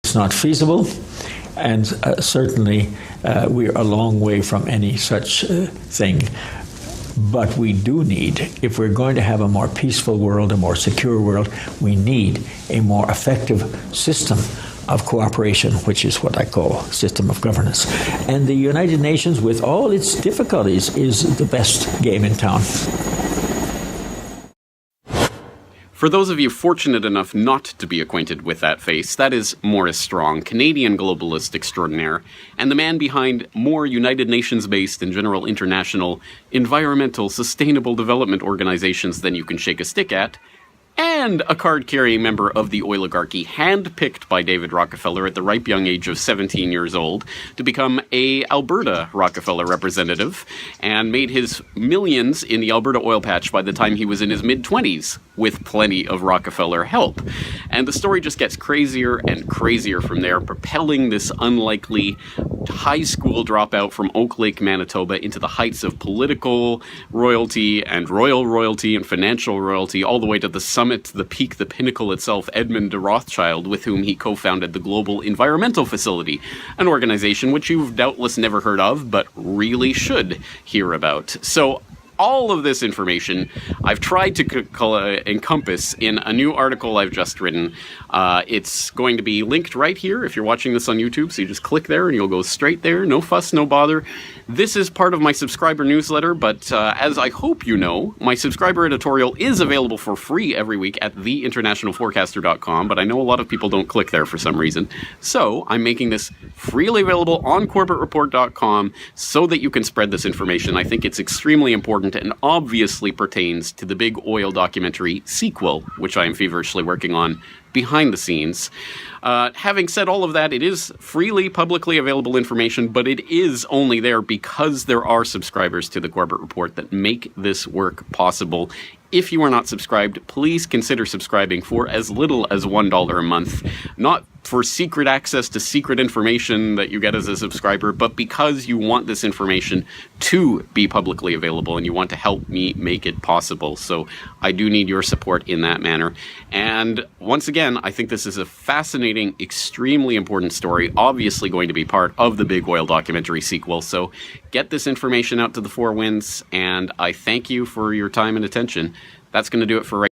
It's not feasible, and certainly we're a long way from any such thing. But we do need, if we're going to have a more peaceful world, a more secure world, we need a more effective system of cooperation, which is what I call system of governance. And the United Nations, with all its difficulties, is the best game in town. For those of you fortunate enough not to be acquainted with that face, that is Maurice Strong, Canadian globalist extraordinaire, and the man behind more United Nations-based and general international environmental sustainable development organizations than you can shake a stick at, and a card-carrying member of the oligarchy handpicked by David Rockefeller at the ripe young age of 17 years old to become a Alberta Rockefeller representative, and made his millions in the Alberta oil patch by the time he was in his mid-20s, with plenty of Rockefeller help. And the story just gets crazier and crazier from there, propelling this unlikely high school dropout from Oak Lake, Manitoba into the heights of political royalty and royal royalty and financial royalty, all the way to the summit, the peak, the pinnacle itself, Edmund de Rothschild, with whom he co-founded the Global Environmental Facility, an organization which you've doubtless never heard of, but really should hear about. So all of this information I've tried to encompass in a new article I've just written. It's going to be linked right here if you're watching this on YouTube, so you just click there and you'll go straight there. No fuss, no bother. This is part of my subscriber newsletter, but as I hope you know, my subscriber editorial is available for free every week at theinternationalforecaster.com, but I know a lot of people don't click there for some reason. So I'm making this freely available on corbettreport.com so that you can spread this information. I think it's extremely important and obviously pertains to the big oil documentary sequel, which I am feverishly working on behind the scenes. Having said all of that, it is freely, publicly available information, but it is only there because there are subscribers to the Corbett Report that make this work possible. If you are not subscribed, please consider subscribing for as little as $1 a month. Not for secret access to secret information that you get as a subscriber, but because you want this information to be publicly available and you want to help me make it possible. So I do need your support in that manner. And once again, I think this is a fascinating, extremely important story, obviously going to be part of the big oil documentary sequel. So get this information out to the four winds, and I thank you for your time and attention. That's going to do it for right